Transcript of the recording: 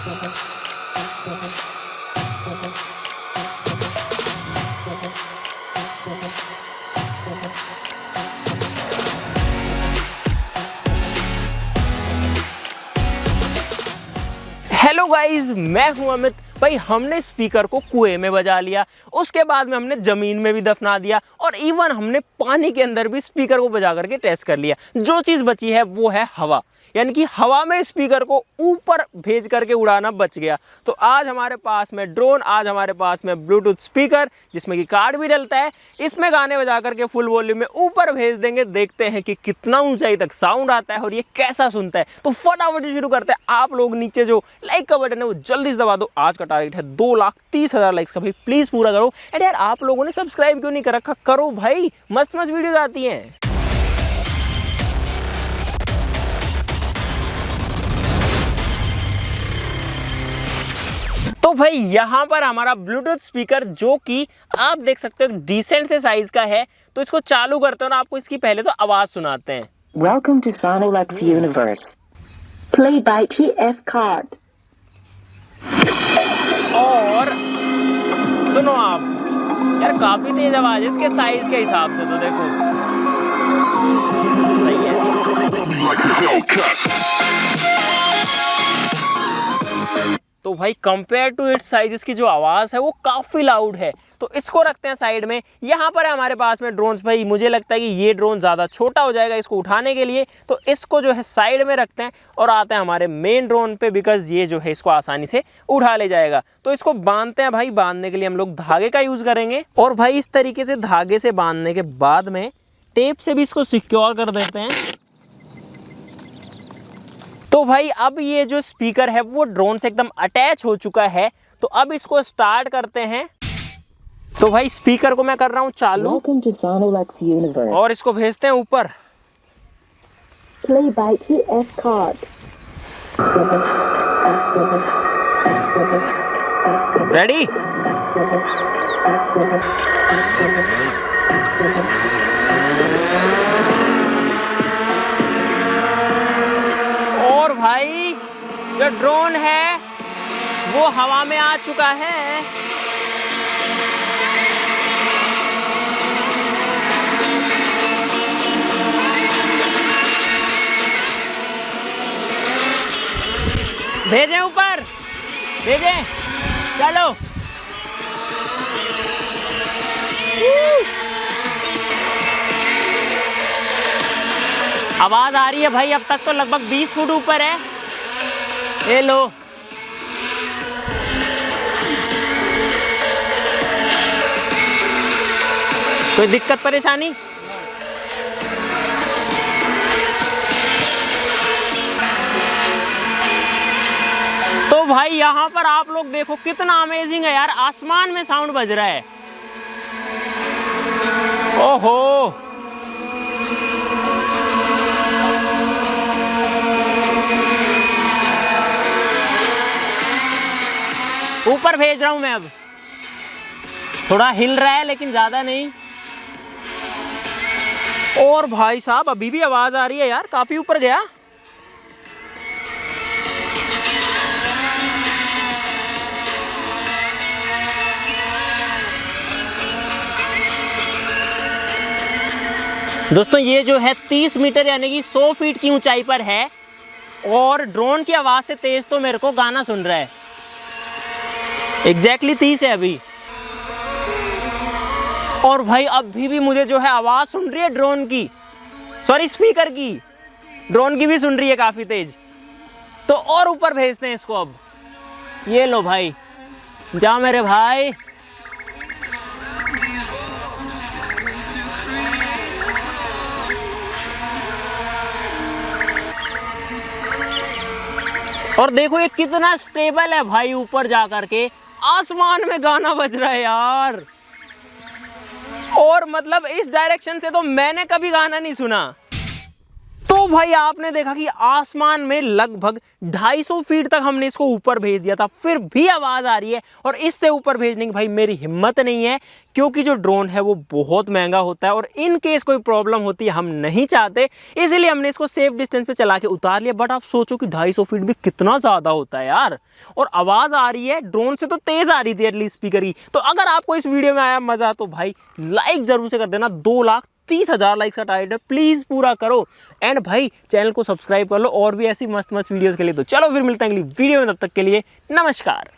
Hello guys, मैं हूं अमित। भाई हमने स्पीकर को कुएं में बजा लिया, उसके बाद में हमने जमीन में भी दफना दिया और इवन हमने पानी के अंदर भी स्पीकर को बजा करके टेस्ट कर लिया। जो चीज़ बची है वो है हवा, यानी कि हवा में स्पीकर को ऊपर भेज करके उड़ाना बच गया। तो आज हमारे पास में ड्रोन, आज हमारे पास में ब्लूटूथ स्पीकर जिसमें कि कार्ड भी डलता है, इसमें गाने बजा करके फुल वॉल्यूम में ऊपर भेज देंगे। देखते हैं कि कितना ऊंचाई तक साउंड आता है और ये कैसा सुनता है। तो फटाफट से शुरू करते हैं। आप लोग नीचे जो लाइक का बटन है वो जल्दी से दबा दो। आज का टारगेट है 2,30,000 लाइक्स का। भाई प्लीज पूरा करो। एंड यार आप लोगों ने सब्सक्राइब क्यों नहीं कर रखा? करो भाई, मस्त मस्त वीडियोज आती हैं। तो भाई यहाँ पर हमारा ब्लूटूथ स्पीकर, जो कि आप देख सकते हो डिसेंट से साइज का है, तो इसको चालू करते हैं और आपको इसकी पहले तो आवाज सुनाते हैं। Welcome to Sonolux Universe. Play by TF Card. और सुनो आप, यार काफी तेज आवाज है इसके साइज के हिसाब से, तो देखो सही है। तो भाई कंपेयर टू इट्स साइज इसकी जो आवाज़ है वो काफ़ी लाउड है। तो इसको रखते हैं साइड में। यहाँ पर है हमारे पास में ड्रोन्स। भाई मुझे लगता है कि ये ड्रोन ज़्यादा छोटा हो जाएगा इसको उठाने के लिए, तो इसको जो है साइड में रखते हैं और आते हैं हमारे मेन ड्रोन पे, बिकॉज ये जो है इसको आसानी से उठा ले जाएगा। तो इसको बांधते हैं। भाई बांधने के लिए हम लोग धागे का यूज़ करेंगे और भाई इस तरीके से धागे से बांधने के बाद में टेप से भी इसको सिक्योर कर देते हैं। तो भाई अब ये जो स्पीकर है वो ड्रोन से एकदम अटैच हो चुका है। तो अब इसको स्टार्ट करते हैं। तो भाई स्पीकर को मैं कर रहा हूँ चालू और इसको भेजते हैं ऊपर। Play by TF Card. Ready? और भाई जो ड्रोन है वो हवा में आ चुका है। भेजें ऊपर, भेजें, चलो। आवाज आ रही है भाई, अब तक तो लगभग 20 फुट ऊपर है। ये लो। कोई दिक्कत परेशानी? तो भाई यहाँ पर आप लोग देखो कितना अमेजिंग है यार, आसमान में साउंड बज रहा है। ओहो, ऊपर भेज रहा हूं मैं। अब थोड़ा हिल रहा है लेकिन ज्यादा नहीं। और भाई साहब अभी भी आवाज आ रही है यार, काफी ऊपर गया। दोस्तों ये जो है 30 मीटर यानी कि 100 फीट की ऊंचाई पर है और ड्रोन की आवाज से तेज तो मेरे को गाना सुन रहा है। एग्जैक्टली 30 है अभी। और भाई अभी भी मुझे जो है आवाज सुन रही है ड्रोन की, सॉरी स्पीकर की। ड्रोन की भी सुन रही है काफी तेज। तो और ऊपर भेजते हैं इसको अब। ये लो भाई, जा मेरे भाई। और देखो ये कितना स्टेबल है भाई, ऊपर जा करके आसमान में गाना बज रहा है यार। और मतलब इस डायरेक्शन से तो मैंने कभी गाना नहीं सुना। तो भाई आपने देखा कि आसमान में लगभग 250 फीट तक हमने इसको ऊपर भेज दिया था, फिर भी आवाज आ रही है। और इससे ऊपर भेजने की भाई मेरी हिम्मत नहीं है, क्योंकि जो ड्रोन है वो बहुत महंगा होता है और इन केस कोई प्रॉब्लम होती है हम नहीं चाहते, इसीलिए हमने इसको सेफ डिस्टेंस पे चला के उतार लिया। बट आप सोचो कि 250 फीट भी कितना ज्यादा होता है यार, और आवाज आ रही है ड्रोन से तो तेज आ रही थी एटलीस्ट स्पीकर की। तो अगर आपको इस वीडियो में आया मजा तो भाई लाइक जरूर से कर देना। 2,30,000 लाइक्स का टारगेट है, प्लीज पूरा करो। एंड भाई चैनल को सब्सक्राइब कर लो और भी ऐसी मस्त मस्त वीडियोस के लिए। तो चलो फिर मिलते हैं अगली वीडियो में, तब तक के लिए नमस्कार।